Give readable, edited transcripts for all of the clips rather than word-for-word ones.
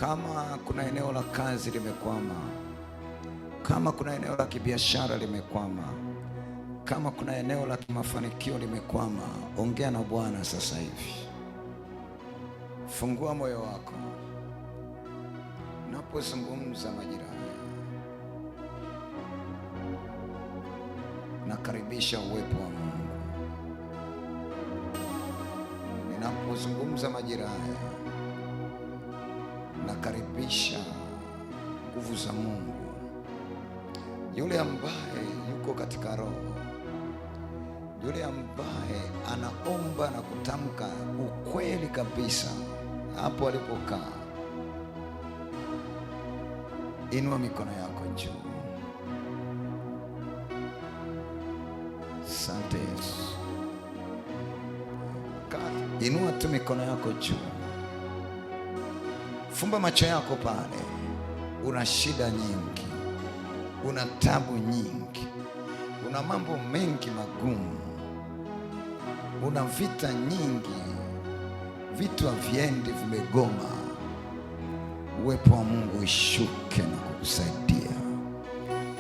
Kama kuna eneo la kazi limekwama, kama kuna eneo la kibiashara limekwama, kama kuna eneo la kimafanikio limekwama, ongea na Bwana sasa hivi. Fungua moyo wako. Napozungumza majira haya, nakaribisha uwepo wa Mungu. Ninapozungumza majira haya, nakaribisha nguvu za Mungu. Yule ambaye yuko katika roho, yule ambaye anaomba na kutamka ukweli kabisa hapo alipokaa, inua mikono yako juu. Asante Yesu. Inua tu mikono yako juu. Fumba macho yako pale. Una shida nyingi, una tabu nyingi, una mambo mengi magumu, una vita nyingi, vitu haviendi, vimegoma. Uwepo wa Mungu ushuke na kukusaidia.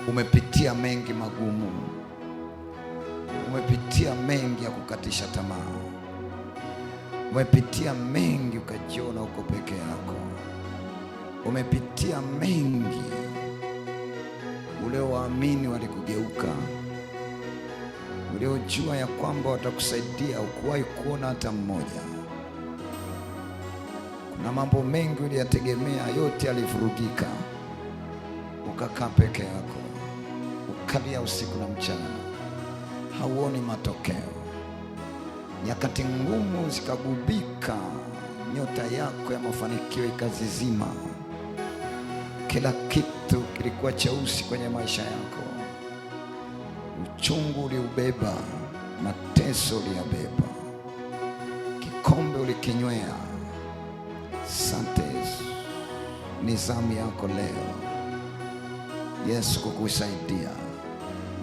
Umepitia mengi magumu, umepitia mengi ya kukatisha tamaa, umepitia mengi ukajiona uko peke yako, umepitia mengi uliowaamini walikugeuka, uliojua ya kwamba watakusaidia ukuwahi kuona hata mmoja. Kuna mambo mengi uliyategemea, yote yalivurugika, ukakaa peke yako, ukalia usiku na mchana, hauoni matokeo. Nyakati ngumu zikagubika, nyota yako ya mafanikio ikazizima. Kila kitu kilikuwa cheusi kwenye maisha yako. Uchungu uliubeba, mateso uliyabeba, kikombe ulikinywea. Asante Yesu. Ni zamu yako leo, Yesu kukusaidia,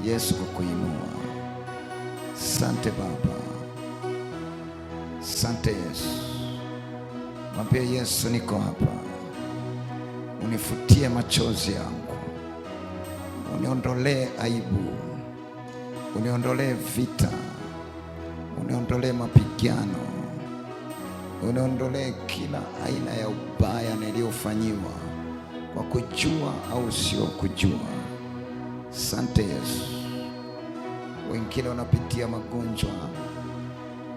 Yesu kukuinua. Asante Baba, asante Yesu. Mwambie Yesu, niko hapa, unifutie machozi yangu, uniondolee aibu, uniondolee vita, uniondolee mapigano, uniondolee kila aina ya ubaya niliyofanyiwa kwa kujua au sio kujua. Asante Yesu. Wengine wanapitia magonjwa,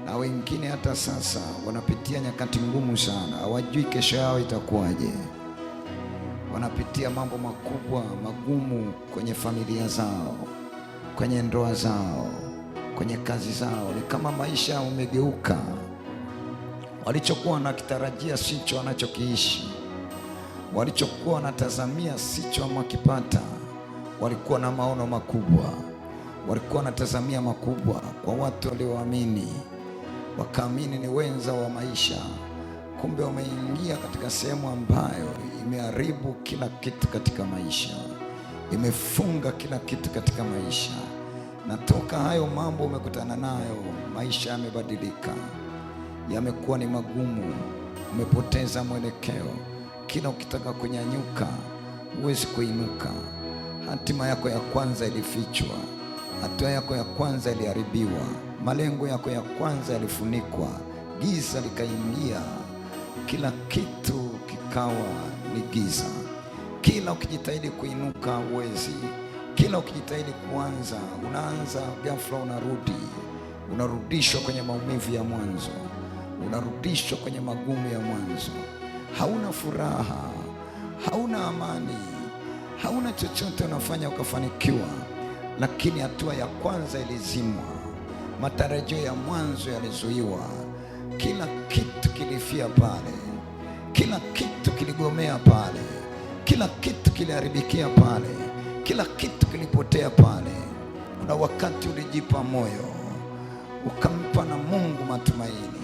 na wengine hata sasa wanapitia nyakati ngumu sana, hawajui kesho yao itakuwaje. Wanapitia mambo makubwa magumu kwenye familia zao, kwenye ndoa zao, kwenye kazi zao. Ni kama maisha umegeuka. Walichokuwa wanakitarajia sicho wanachokiishi, walichokuwa wanatazamia sicho wanakipata. Walikuwa na maono makubwa, walikuwa wanatazamia makubwa kwa watu walioamini, wakaamini ni wenza wa maisha. Kumbe wameingia katika sehemu ambayo imeharibu kila kitu katika maisha, imefunga kila kitu katika maisha. Na toka hayo mambo umekutana nayo, maisha yamebadilika, yamekuwa ni magumu, umepoteza mwelekeo. Kila ukitaka kunyanyuka huwezi kuinuka. Hatima yako ya kwanza ilifichwa, hatua yako ya kwanza iliharibiwa, malengo yako ya kwanza yalifunikwa, giza likaingia, kila kitu kikawa ni giza. Kila ukijitahidi kuinuka huwezi, kila ukijitahidi kuanza, unaanza ghafla unarudishwa kwenye maumivu ya mwanzo, unarudishwa kwenye magumu ya mwanzo. Hauna furaha, hauna amani, hauna chochote unafanya ukafanikiwa. Lakini hatua ya kwanza ilizimwa, matarajio ya mwanzo yalizuiwa, kila kitu kilifia pale, kila kitu kiligomea pale, kila kitu kiliharibikia pale, kila kitu kilipotea pale. Kuna wakati ulijipa moyo, ukampa na Mungu matumaini,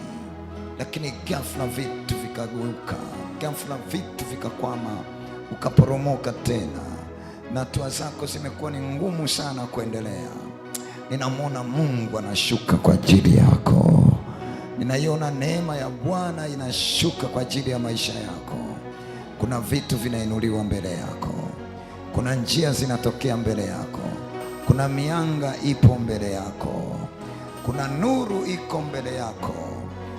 lakini ghafla vitu vikageuka, ghafla vitu vikakwama, ukaporomoka tena, na hatua zako zimekuwa ni ngumu sana kuendelea. Ninamwona Mungu anashuka kwa ajili yako. Ninaiona neema ya Bwana inashuka kwa ajili ya maisha yako. Kuna vitu vinainuliwa mbele yako, kuna njia zinatokea mbele yako, kuna mianga ipo mbele yako, kuna nuru iko mbele yako,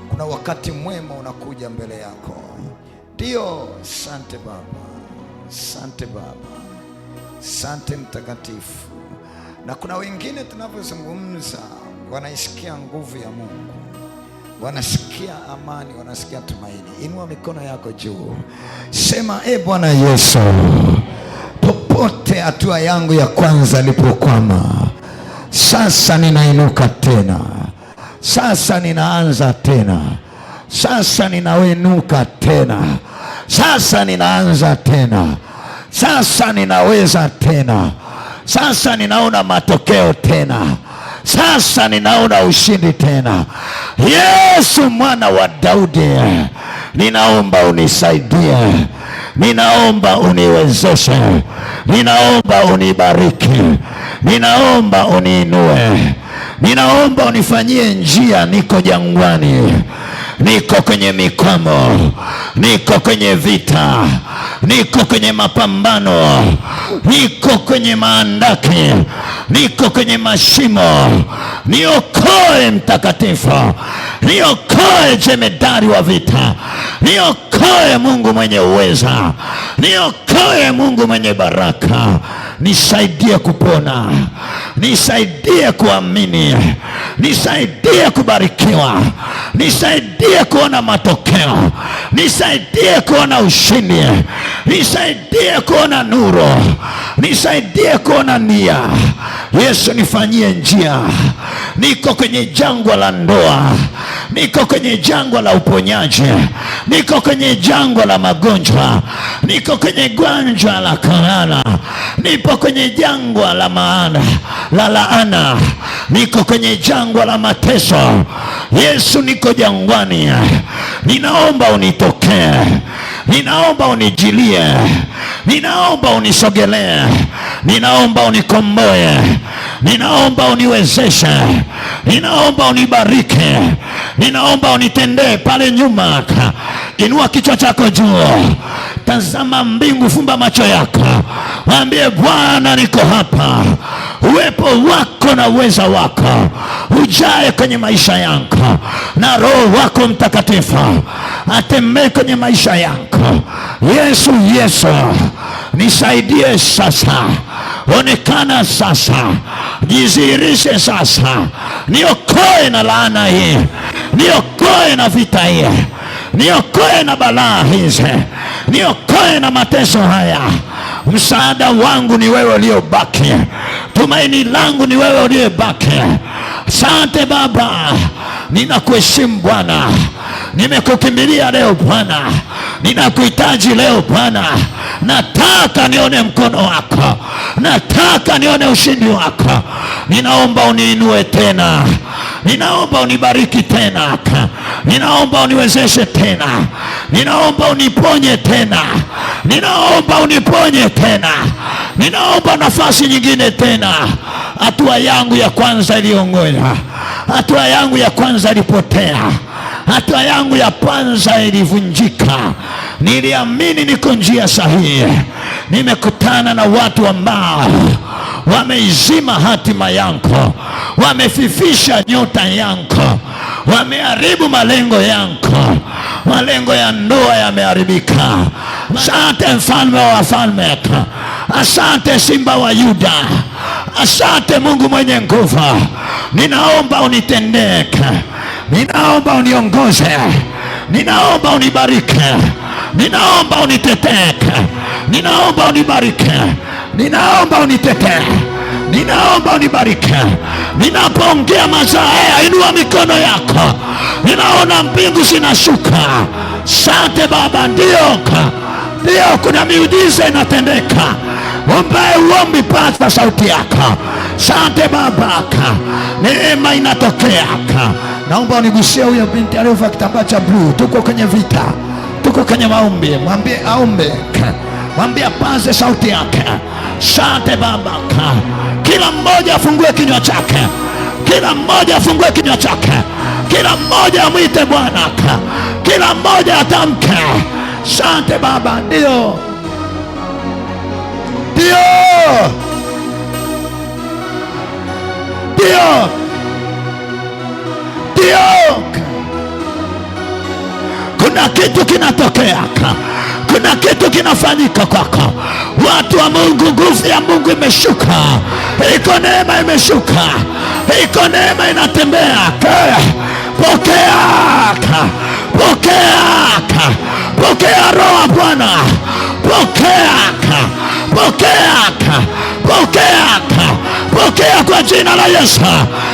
kuna wakati mwema unakuja mbele yako. Ndio, asante Baba, asante Baba, asante Mtakatifu. Na kuna wengine tunavyozungumza wanaisikia nguvu ya Mungu, wanasikia amani, wanasikia tumaini. Inua mikono yako juu, sema Bwana Yesu, popote hatua yangu ya kwanza ilipokwama, sasa ninainuka tena, sasa ninaanza tena, sasa ninawenuka tena, sasa ninaanza tena, sasa ninaweza tena, sasa ninaona matokeo tena, sasa ninaona ushindi tena. Yesu mwana wa Daudi, ninaomba unisaidie, ninaomba uniwezeshe, ninaomba unibariki, ninaomba uniinue, ninaomba unifanyie njia. Niko jangwani, niko kwenye mikwamo, niko kwenye vita, niko kwenye mapambano, niko kwenye maandaki, niko kwenye mashimo. Niokoe Mtakatifu, niokoe jemedari wa vita, niokoe Mungu mwenye uweza, niokoe Mungu mwenye baraka. Nisaidie kupona, nisaidie kuamini, nisaidie kubarikiwa, nisaidie kuona matokeo, nisaidie kuona ushindi, nisaidie kuona nuru, nisaidie kuona nia. Yesu, nifanyie njia. Niko kwenye jangwa la ndoa, niko kwenye jangwa la uponyaji, niko kwenye jangwa la magonjwa, niko kwenye jangwa la korona, nipo kwenye jangwa la maana la laana, niko kwenye jangwa la mateso. Yesu, niko jangwani, ninaomba unitokee, ninaomba unijilie, ninaomba unisogelee, ninaomba unikomboe, ninaomba uniwezeshe, ninaomba unibariki, ninaomba unitendee pale nyuma. Inua kichwa chako juu, tazama mbingu, fumba macho yako, mwambie Bwana, niko hapa. Uwepo wako na uweza wako ujae kwenye maisha yako, na Roho wako Mtakatifu atembee kwenye maisha yako. Yesu, Yesu, nisaidie sasa, onekana sasa, jizihirishe sasa, niokoe na laana hii, niokoe na vita hii, niokoe na balaa hizi, niokoe na mateso haya. Msaada wangu ni wewe uliobaki, tumaini langu ni wewe uliyebaki. Asante Baba, ninakuheshimu Bwana, nimekukimbilia leo Bwana, ninakuhitaji leo Bwana. Nataka nione mkono wako, nataka nione ushindi wako. Ninaomba uniinue tena, ninaomba unibariki tena, ninaomba uniwezeshe tena, ninaomba uniponye tena, ninaomba uniponye tena, ninaomba nafasi nyingine tena. Hatua yangu ya kwanza iliongoja, hatua yangu ya kwanza ilipotea, hatua yangu ya kwanza ilivunjika. Niliamini niko njia sahihi, nimekutana na watu ambao wameizima hatima yangu, wamefifisha nyota yangu, wameharibu malengo yangu, malengo ya ndoa yameharibika. Asante mfalme wa wafalme, asante simba wa Yuda, asante Mungu mwenye nguvu. Ninaomba unitendee, ninaomba uniongoze, ninaomba unibariki, ninaomba unitetee, ninaomba unibariki, ninaomba unitetee, ninaomba unibariki. Ninapoongea masaa haya, inua mikono yako, ninaona mbingu zinashuka. Asante Baba, ndio kuna miujiza inatendeka. Ombaye uombi, paza sauti yako. Asante Baba, neema inatokea. Naomba unigusie huyo binti aliyovaa kitambaa cha blue. Tuko kwenye vita, tuko kwenye maombi. Mwambie aombe, mwambie apaze sauti yake. Asante Baba, kila mmoja afungue kinywa chake, kila mmoja afungue kinywa chake, kila mmoja amwite Bwana, kila mmoja atamke Asante Baba, ndio, ndio, ndio, ndio. Kuna kitu kinatokea, kuna kitu kinafanyika kwako. Watu wa Mungu, nguvu ya Mungu imeshuka, iko neema imeshuka, iko neema inatembea. Pokea, pokea, pokea roho wa Bwana, pokea, pokea, pokea, pokea kwa jina la Yesu.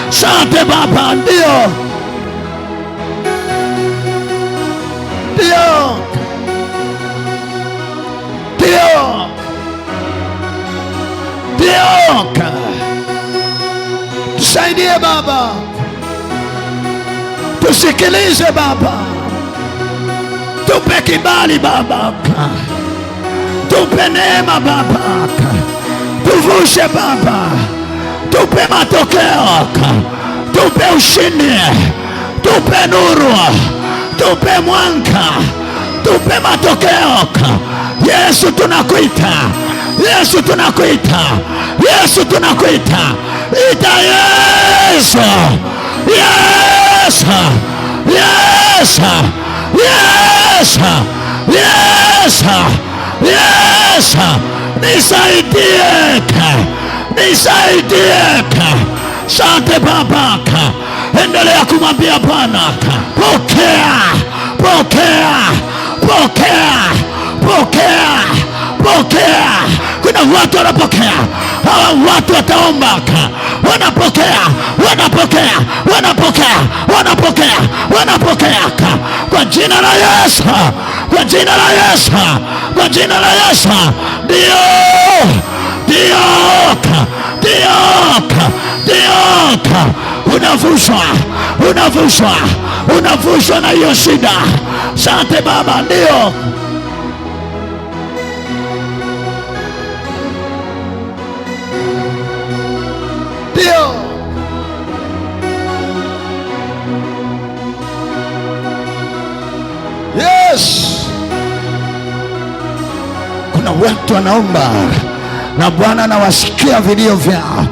Asante Baba, ndio, ndio, ndio, ndio. Tusaidie Baba, tusikilize Baba, tupe kibali Baba, tupe neema Baba, tuvushe Baba, tupe matokeo, tupe ushindi, tupe nuru, tupe mwanga, tupe matokeo. Yesu tunakuita, Yesu tunakuita, Yesu tunakuita. Ita Yesu, Yesu, Yesu, Yesu, Yesu, Yesu. Nisaidie, nisaidie. Asante Baba, endelea kumwambia Bwana, pokea, pokea, pokea, pokea, pokea. Kuna watu wanapokea, hawa watu wataomba, wanapokea, wanapokea, wanapokea, wanapokea, wanapokea kwa jina la Yesu, kwa jina la Yesu, kwa jina la Yesu. Ndio, ndio, ndio, ndio. Unavushwa, unavushwa, unavushwa na hiyo shida. Asante Baba, ndio, ndio. Yes. Kuna watu wanaomba na Bwana anawasikia vilio vyao,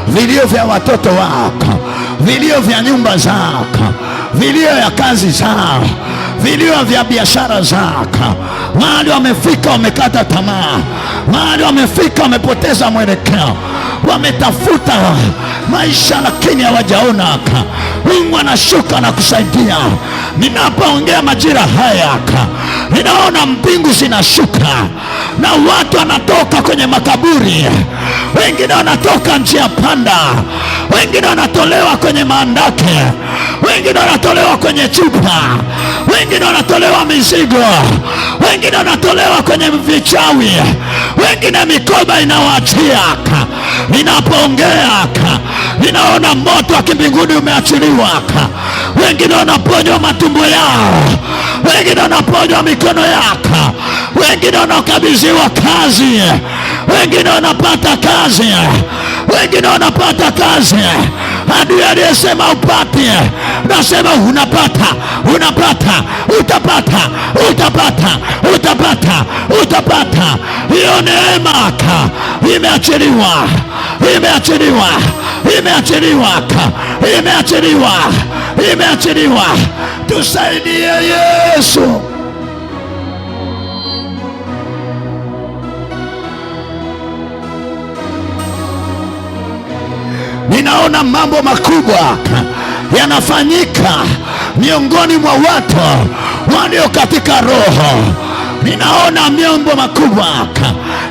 vilio vya watoto wako, vilio vya nyumba zako, vilio ya kazi zao, vilio vya biashara zako. Mahali wamefika wamekata tamaa, mahali wamefika wamepoteza mwelekeo, wametafuta maisha lakini hawajaona. Mungu anashuka na kusaidia. Ninapoongea majira haya, ninaona mbingu zinashuka na watu wanatoka kwenye makaburi. Wengine wanatoka njia panda, wengine wanatolewa kwenye maandake, wengine wanatolewa kwenye chupa, wengine wanatolewa mizigo, wengine wanatolewa kwenye vichawi, wengine mikoba inawaachia. Ninapoongea ninaona moto wa kimbinguni umeachiliwa. Wengine wanaponywa matumbo yao, wengine wanaponywa mikono yako, wengine wanakabidhiwa kazi, wengine wanapata kazi, wengine wanapata kazi. Adui aliyesema upate, nasema unapata, unapata, utapata, utapata, utapata, utapata. Hiyo neema imeachiliwa, imeachiliwa, imeachiliwa, imeachiliwa, imeachiliwa. Tusaidie Yesu. Ninaona mambo makubwa yanafanyika miongoni mwa watu walio katika roho. Ninaona mambo makubwa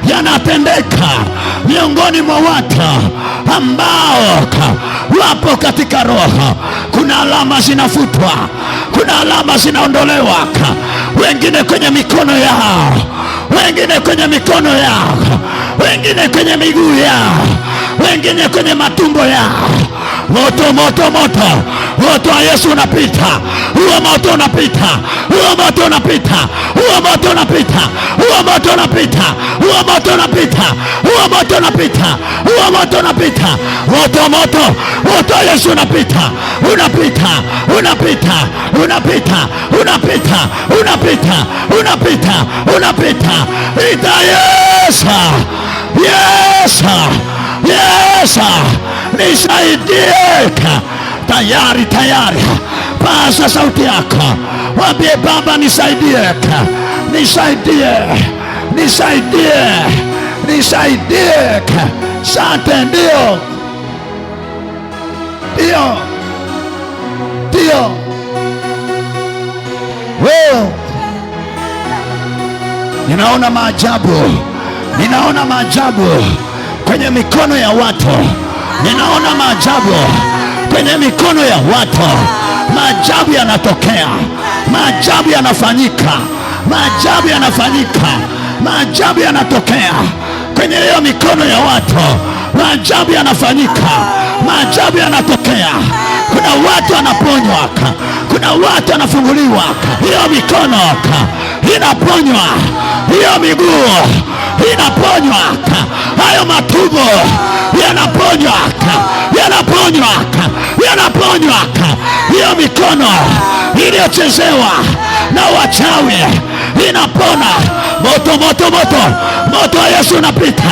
yanatendeka miongoni mwa watu ambao wapo katika roho. Kuna alama zinafutwa, kuna alama zinaondolewa, wengine kwenye mikono yao, wengine kwenye mikono yao, wengine kwenye miguu yao, wengine kwenye matumbo yao. Moto, moto, moto, moto wa Yesu unapita. Huo moto unapita, huo moto unapita, huo moto unapita, huo moto unapita, huo moto unapita, huo moto unapita, huo moto unapita. Moto, moto, moto wa Yesu unapita, unapita, unapita, unapita, unapita, unapita, unapita, unapita. Ita Yesu, Yesu, Yesu, nisaidie. Tayari, tayari. Paza sauti yako, mwambie Baba nisaidie, nisaidie, nisaidie, nisaidie. Asante. Ndio, ndio, ndio. Wewe ninaona maajabu, ninaona maajabu kwenye mikono ya watu, ninaona maajabu kwenye mikono ya watu. Maajabu yanatokea, maajabu yanafanyika, maajabu yanafanyika, maajabu yanatokea kwenye hiyo mikono ya watu. Maajabu yanafanyika, maajabu yanatokea. Kuna watu wanaponywa, kuna watu wanafunguliwa. Hiyo mikono inaponywa, hiyo miguu inaponywa, hayo matumbo yanaponywa, yanaponywa, yanaponywa. Hiyo mikono iliyochezewa na wachawi inapona. Moto, moto, moto, moto wa Yesu unapita,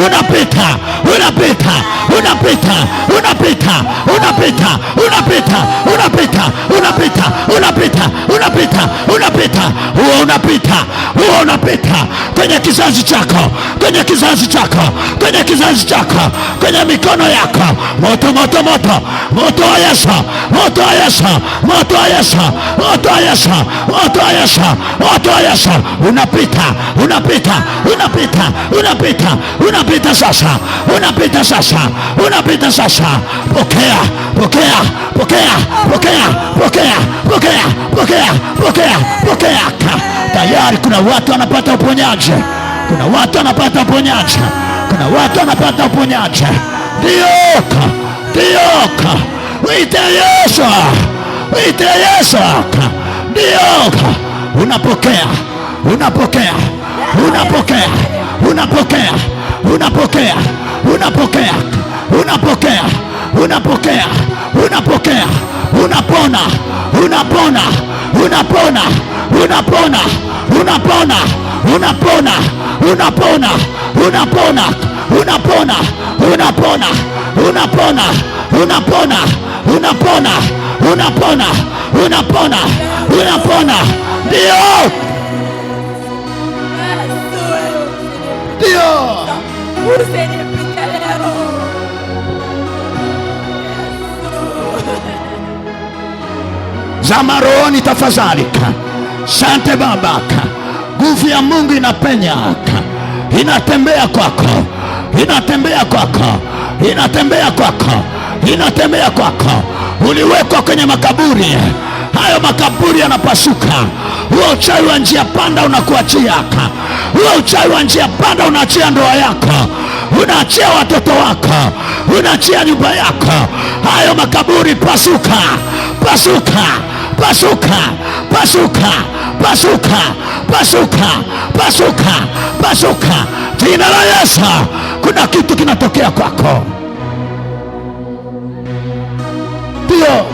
unapita, unapita, unapita, unapita, unapita, unapita, unapita, unapita, unapita, unapita, unapita. Huo unapita, huo unapita kwenye kizazi chako, kwenye kizazi chako, kwenye kizazi chako, kwenye mikono yako. Moto, moto, moto, moto wa Yesu, moto wa Yesu, moto wa Yesu, moto wa Yesu, moto wa Yesu, moto wa Yesu. Unapita, unapita, unapita, unapita, unapita sasa, unapita sasa, unapita sasa. Pokea, pokea, pokea, pokea, pokea, pokea, pokea, pokea, pokea. Tayari kuna watu wanapata uponyaji, kuna watu wanapata uponyaji, kuna watu wanapata uponyaji. Ndio, ndio. Wite Yesu, wite Yesu. Ndio, unapokea, unapokea, unapokea, unapokea, unapokea, unapokea, unapokea, unapokea, unapokea, unapona, unapona, unapona, unapona, unapona, unapona, unapona, unapona, unapona, unapona, unapona, unapona, unapona, unapona, unapona, unapona. Ndio, ndio. Zama rohoni tafadhali. Sante Baba, nguvu ya Mungu inapenya, inatembea kwako, inatembea kwako, inatembea kwako, inatembea kwako. Uliwekwa kwenye makaburi, hayo makaburi yanapasuka. Huo uchawi wa njia panda unakuachia, huo uchawi wa njia panda unaachia ndoa yako, unaachia watoto wako, unaachia nyumba yako. Hayo makaburi pasuka, pasuka, pasuka, pasuka, pasuka, pasuka, pasuka, pasuka. Jina la Yesu, kuna kitu kinatokea kwako. Ndio,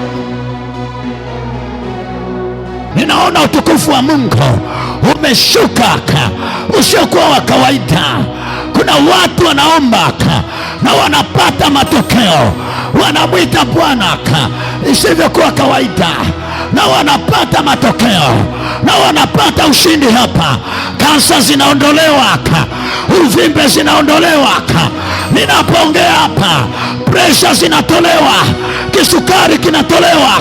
ninaona utukufu wa Mungu umeshuka usiokuwa wa kawaida. Kuna watu wanaomba na wanapata matokeo, wanamwita Bwana isivyokuwa kawaida, na wanapata matokeo, na wanapata ushindi hapa. Kansa zinaondolewa, uvimbe zinaondolewa. Ninapoongea hapa, presha zinatolewa, kisukari kinatolewa.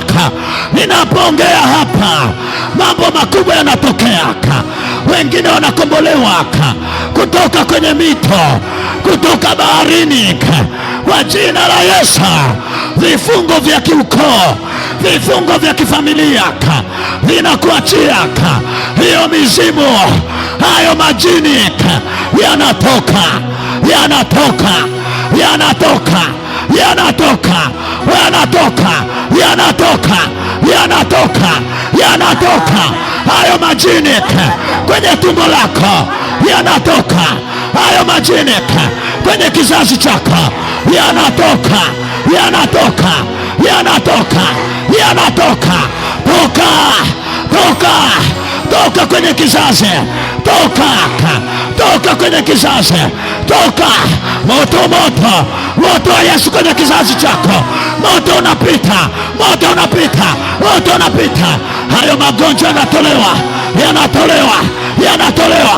Ninapoongea hapa, mambo makubwa yanatokea. Wengine wanakombolewa kutoka kwenye mito, kutoka baharini, kwa jina la Yesu. Vifungo vya kiukoo, vifungo vya kifamilia vinakuachia. Hiyo mizimu, hayo majini yanatoka, yanatoka, yanatoka, yanatoka, yanatoka, yanatoka, yanatoka, yanatoka. Hayo majini kwenye tumbo lako yanatoka, hayo majini kwenye kizazi chako yanatoka, yanatoka, yanatoka, yanatoka. Toka, toka, toka kwenye kizazi, toka, toka kwenye kizazi, toka. Moto, moto, moto wa Yesu kwenye kizazi chako. Moto unapita, moto unapita, moto unapita. Hayo magonjwa yanatolewa, yanatolewa, yanatolewa,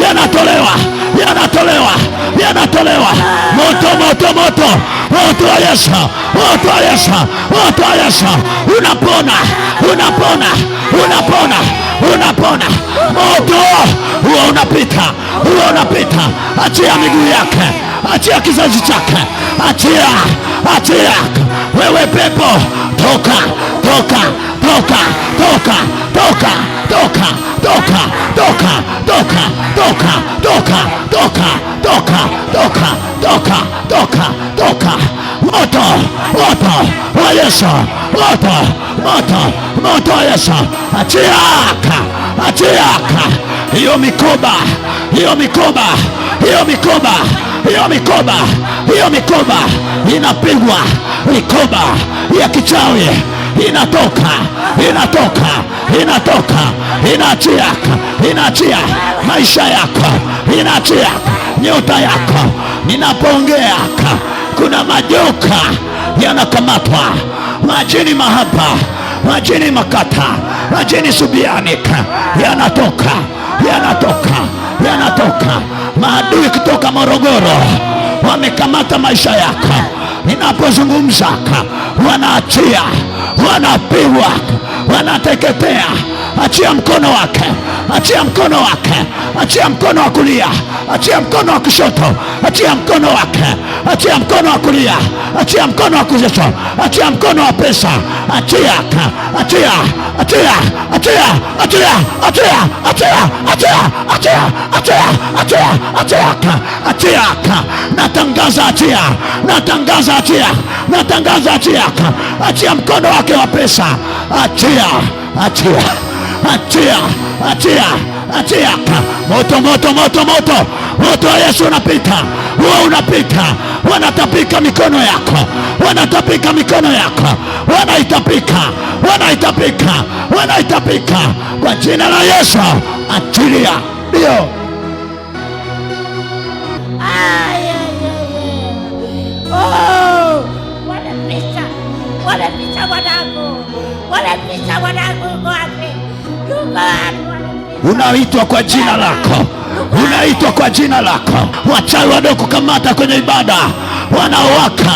yanatolewa, yanatolewa, yanatolewa. Moto, moto, moto, moto wa Yesu, moto wa Yesu, moto wa Yesu. Unapona, unapona, unapona, unapona. Moto huo unapita, huo unapita. Achia miguu yake, achia kizazi chake, achia, achia. Wewe pepo, toka, toka, toka, toka, toka, toka, toka, toka, toka, toka, toka, toka, toka, toka, toka, toka, toka. Moto, moto wa Yesu, moto, moto, moto wa Yesu. Achia, achia. Hiyo mikoba, hiyo mikoba, hiyo mikoba, hiyo mikoba, hiyo mikoba inapigwa, mikoba ya kichawi inatoka, inatoka, inatoka, inaachia, inaachia maisha yako, inaachia nyota yako. Ninapoongea kuna majoka yanakamatwa, majini mahaba, majini makata, majini subianika yanatoka, yanatoka, yanatoka. Maadui kutoka Morogoro wamekamata maisha yako. Ninapozungumza wanaachia, wanapigwa, wanateketea. Achia mkono wake, achia mkono wake, achia mkono wa kulia, achia mkono wa kushoto, achia mkono wake, achia mkono wa kulia, achia mkono wa kushoto, achia mkono wa pesa, achia, achia, achia, achia, achia, achia, achia, achia, achia, achia, achia, achia, achia. Natangaza achia, natangaza achia, natangaza achia, achia mkono wake wa pesa, achia, achia, achia, achia, achia. Moto, moto, moto, moto, moto wa Yesu unapita, huo unapita. Wanatapika mikono yako, wanatapika mikono yako, wanaitapika, wanaitapika, wanaitapika kwa jina la Yesu. Achilia, ndio. Wanapita, wanapita wanangu, wanapita wanangu. Yuko wapi? Yuko wapi? Unaitwa kwa jina lako, unaitwa kwa jina lako. Wachawi wanaokukamata kwenye ibada wanaowaka,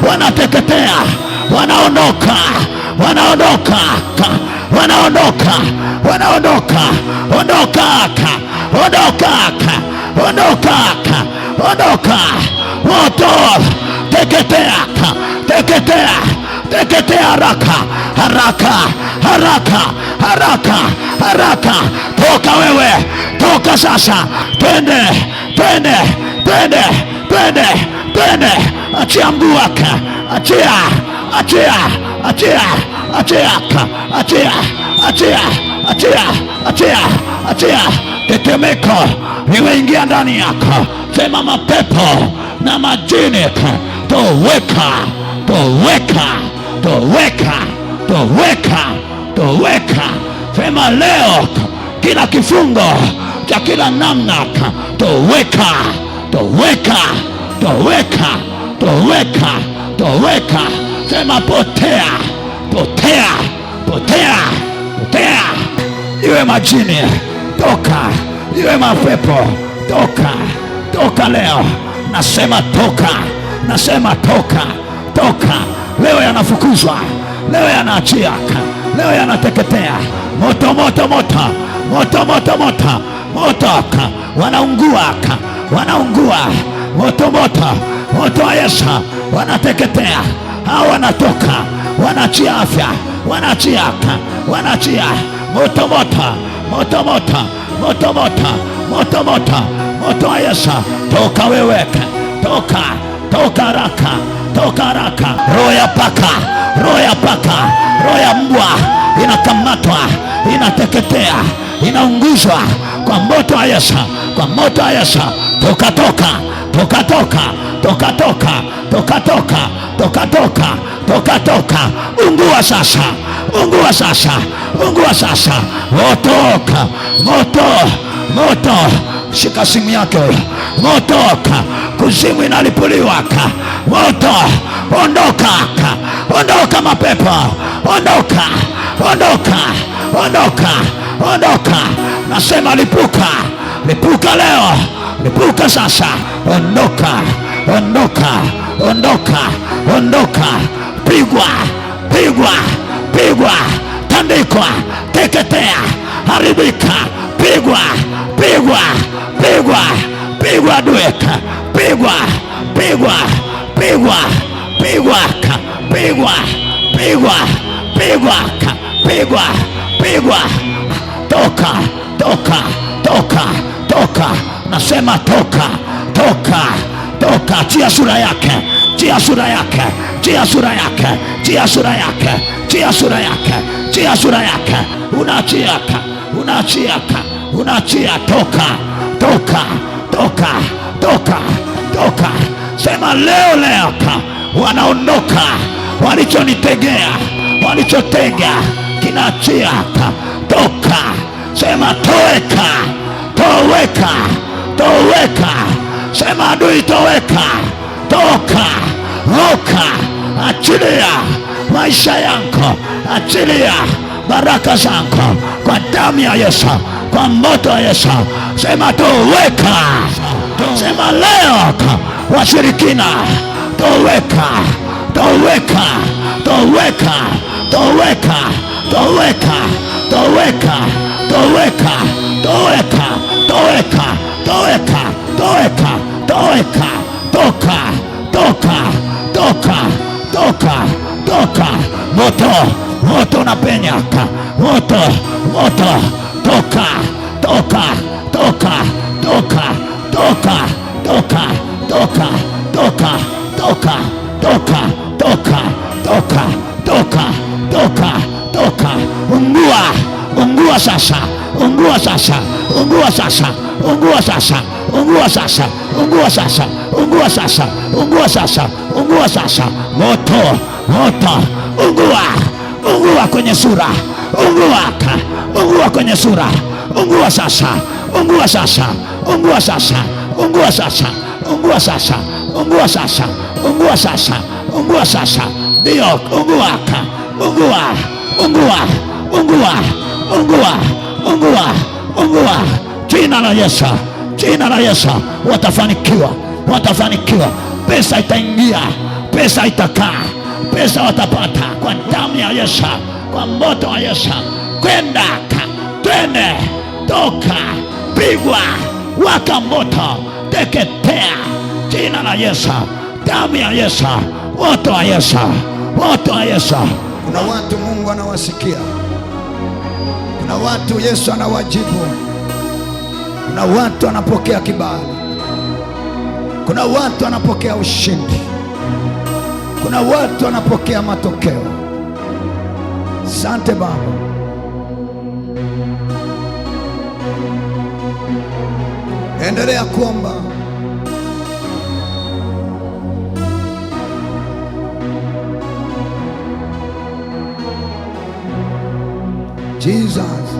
wanateketea, wanaondoka, wanaondoka, wanaondoka, wanaondoka. Ondoka, ondoka, ondoka, ondoka. Moto, teketea, teketea, teketea haraka, haraka, haraka, haraka, haraka. Toka wewe, toka sasa. Twende, twende, twende, twende, twende. Achia mguu wake, achia, achia, achia, achia, achia, achia, achia, achia, achia. Tetemeko limeingia ndani yako. Sema mapepo na majini, toweka, toweka, toweka, toweka, toweka. Sema leo kila kifungo cha kila namna, toweka, toweka, toweka, toweka, toweka. Sema potea, potea, potea, potea. Iwe majini toka, iwe mapepo toka, toka leo. Nasema toka, nasema toka, toka. Leo yanafukuzwa, leo yanaachia, leo yanateketea. Moto, moto, moto, moto, moto, moto, moto. Wanaungua, wanaungua. Moto, moto, moto wa Yesu. Wanateketea, hao wanatoka, wanaachia afya, wanaachia, wanaachia. Moto, moto, moto, moto, moto, moto, moto, moto, moto wa Yesu. Toka wewe, toka, toka haraka, toka haraka. Roho ya paka, roho ya paka, roho ya mbwa inakamatwa, inateketea, inaunguzwa kwa moto wa Yesu, kwa moto wa Yesu. Toka, toka, toka, toka, toka, toka, toka, toka, toka, toka, toka, toka. Ungua sasa, ungua sasa, ungua sasa. Motoka, moto, moto. Shika simu yake. Motoka, kuzimu inalipuliwa. Moto, ondoka, ondoka mapepo, ondoka, ondoka, ondoka, ondoka. Nasema lipuka, lipuka leo, lipuka sasa. Ondoka, ondoka, ondoka, ondoka. Pigwa, pigwa, pigwa, tandikwa, teketea, haribika. Pigwa, pigwa, pigwa, pigwa dueka, pigwa, pigwa, pigwa, pigwa, pigwa, pigwa, pigwa, pigwa, pigwa. Toka, toka, toka, toka. Nasema toka, toka, toka. Chia sura yake, chia sura yake, chia sura yake, chia sura yake, chia sura yake, chia sura yake. Unaachia, unaachia, unaachia. Toka, toka, toka, toka, toka. Sema leo, leo wanaondoka. Walichonitegea, walichotega kinaachia. Toka. Sema toweka, toweka, toweka. Sema adui toweka, toka, toka. Achilia maisha yangu, achilia baraka zangu kwa damu ya Yesu, kwa moto wa Yesu. Sema toweka. Sema leo washirikina, toweka, toweka, toweka, toweka, toweka, toweka, toweka, toweka, toweka, toweka, toweka, toweka. Toka, toka, toka, toka, toka. Moto, moto unapenya, moto, moto. Toka, toka, toka, toka, toka, toka, toka, toka, toka, toka, toka, toka, toka, toka, toka. Ungua, ungua sasa, ungua sasa, ungua sasa, ungua sasa, ungua sasa, ungua sasa, ungua sasa, ungua sasa, ungua sasa. Moto, moto. Ungua, ungua kwenye sura, ungua, ungua kwenye sura. Ungua sasa, ungua sasa, ungua sasa, ungua sasa, ungua sasa, ungua sasa, ungua sasa, ungua sasa. Ndio, ungua, ungua, ungua, ungua, ungua, ungua, ungua. Jina la Yesu, jina la Yesu. Watafanikiwa, watafanikiwa. Pesa itaingia, pesa itakaa, pesa watapata kwa damu ya Yesu, kwa moto wa Yesu. Kwenda, twende, toka, pigwa, waka moto, teketea. Jina la Yesu, damu ya Yesu, moto wa Yesu, moto wa Yesu. Kuna watu Mungu anawasikia, kuna watu Yesu anawajibu, kuna watu anapokea kibali, kuna watu anapokea ushindi, kuna watu anapokea matokeo. Asante Baba. Endelea kuomba. Jesus.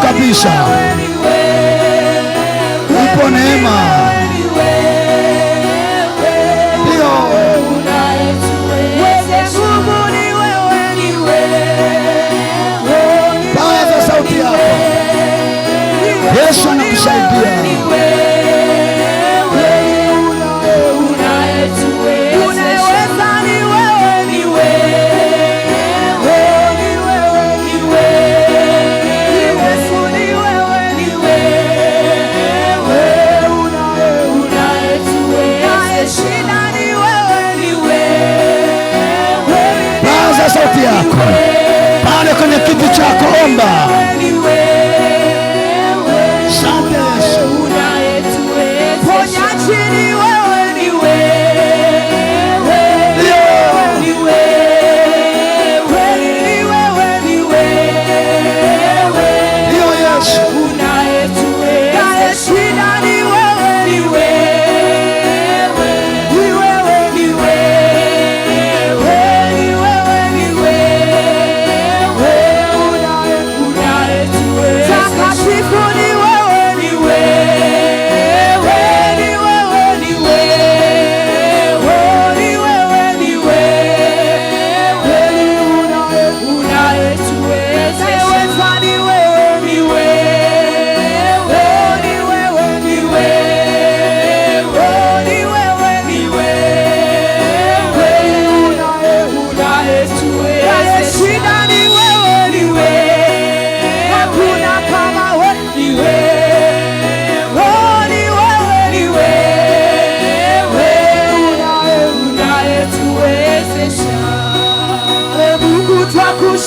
kabisa. Ipo neema. Yesu anakusaidia. Paza sauti yako pale kwenye kiti chako, omba.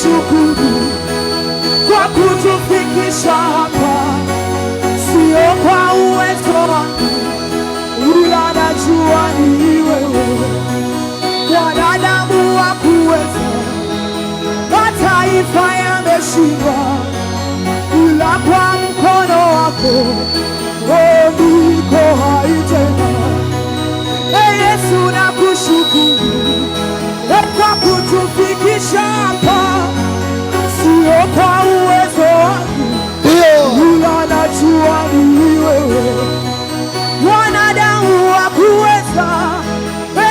Shukuru kwa kutufikisha hapa, sio kwa uwezo wangu, ila najua ni wewe. Wanadamu hawakuweza, mataifa yameshindwa, ila kwa mkono wako niko hai tena. Yesu nakushukuru kwa kutufikisha hapa, sio kwa uwezo wangu, ila najua ni wewe. Wanadamu hawakuweza,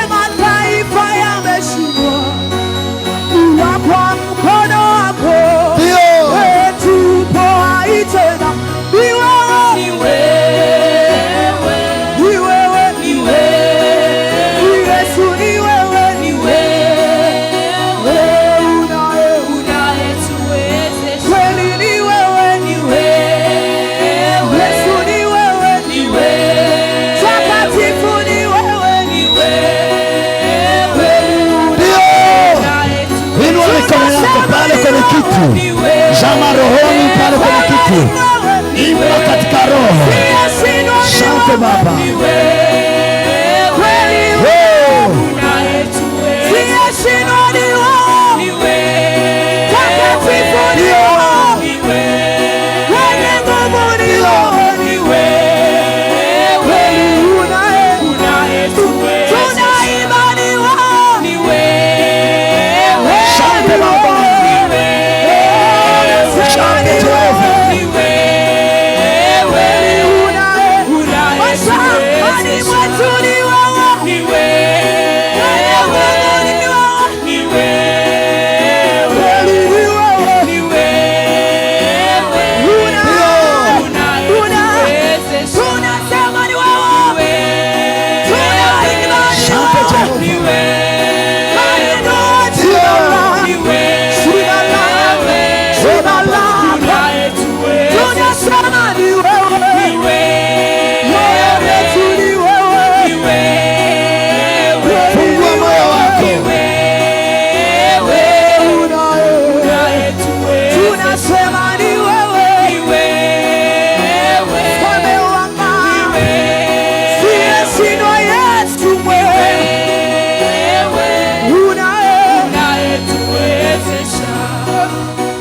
mataifa yameshindwa, ila kwa mkono wako tupo hai tena. Ni wewe, ni wewe, ni wewe, ni wewe Yesu, ni wewe, ni wewe. Kwenye kitu zama rohoni, pale kwenye kitu imba katika roho. Asante Baba.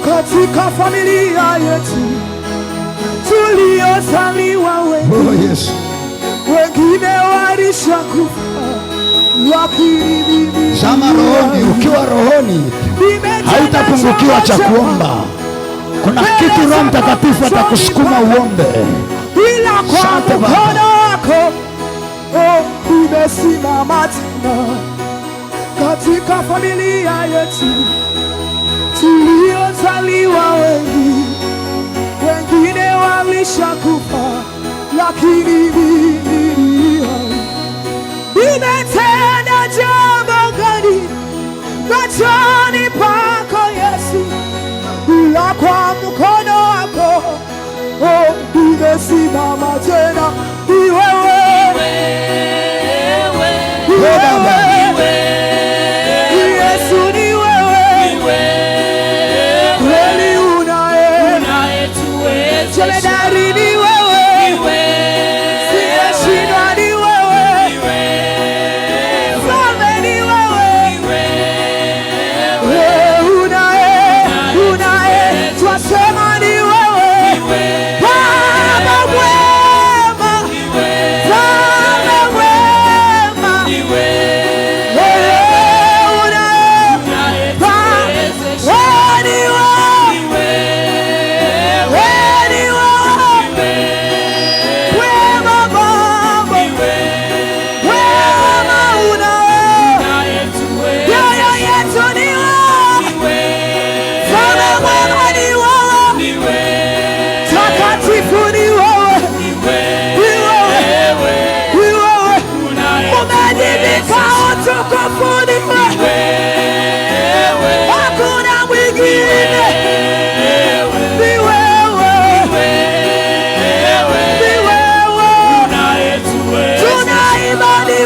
Katika familia yetu tuliozaliwa wengi, Yesu, wengine walishakufa, lakini zama rohoni. Ukiwa rohoni hautapungukiwa cha kuomba. Kuna kitu Roho Mtakatifu atakusukuma uombe. Ila kwa mkono wako umesimama tena katika familia yetu tuliozaliwa wengi, wengine walishakufa, lakini mimi hai. Nimetenda jambo gani machoni pako Yesu? Ila kwa mkono wako umesimama tena. Ni wewe, Yesu, ni wewe kweli, unayetuwezesha. Ni wewe, siyeshindwa, ni wewe, Mfalme ni wewe, unaye twasema ni wewe, Baba mwema, Baba mwema, hakuna mwingine, ni wewe, tuna imani wewe,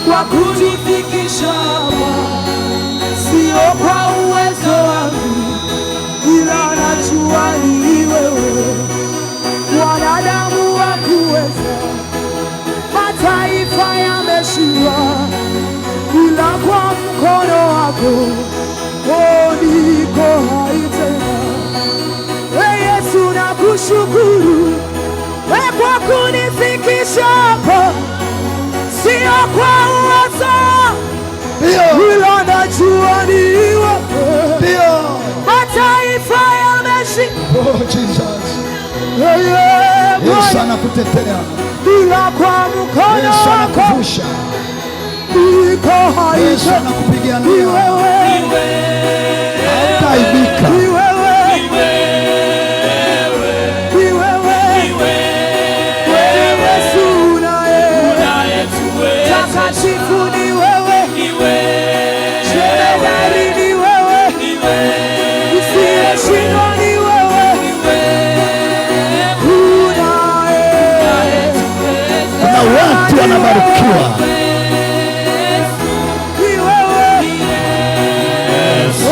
kwa kunifikisha hapa, sio kwa uwezo wangu, ila najua ni wewe. Wanadamu wakuweza, mataifa yameshindwa, ila kwa mkono wako niko hai tena. Yesu, nakushukuru kwa kunifikisha hapa, sio kwa uwezo, ila najua ni wewe. Mataifa yameshindwa, Yesu anakutetea, ila kwa mkono wako niko hai. Yesu anakupigania, hautaibika. Takatifu ni wewe, Jemedari ni wewe, usiyeshindwa ni wewe. Kuna watu wanabarikiwa, ni wewe, ni Yesu.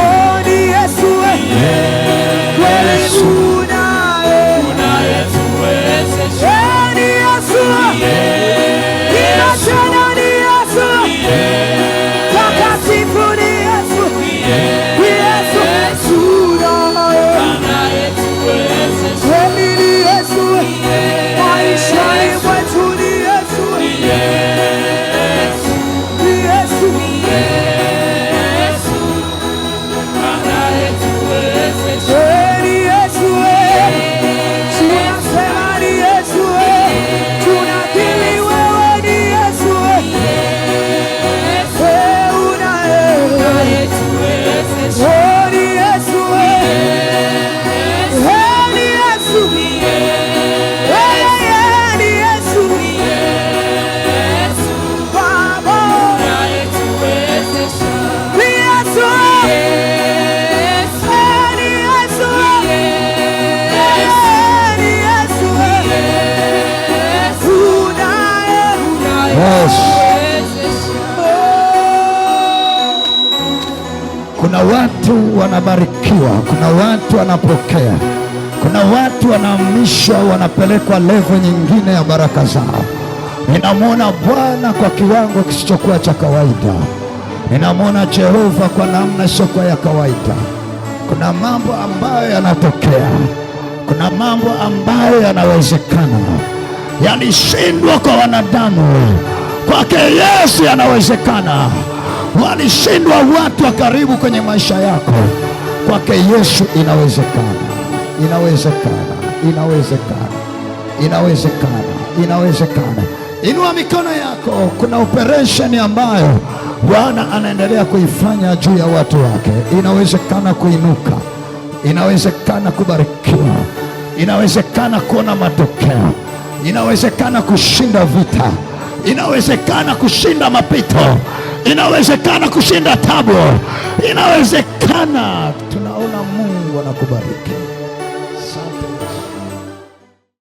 Kuna watu wanabarikiwa, kuna watu wanapokea, kuna watu wanahamishwa, wanapelekwa levo nyingine ya baraka zao. Ninamwona Bwana kwa kiwango kisichokuwa cha kawaida. Ninamwona Jehova kwa namna isiyokuwa ya kawaida. Kuna mambo ambayo yanatokea, kuna mambo ambayo yanawezekana, yalishindwa kwa wanadamu, kwake Yesu yanawezekana. Walishindwa watu wa karibu kwenye maisha yako, kwake Yesu inawezekana. Inawezekana, inawezekana, inawezekana, inawezekana. Inua mikono yako. Kuna operation ambayo Bwana anaendelea kuifanya juu ya watu wake. Inawezekana kuinuka, inawezekana kubarikiwa, inawezekana kuona matokeo, inawezekana kushinda vita, inawezekana kushinda mapito, inawezekana kushinda tabu, inawezekana. Tunaona Mungu anakubariki. Asante.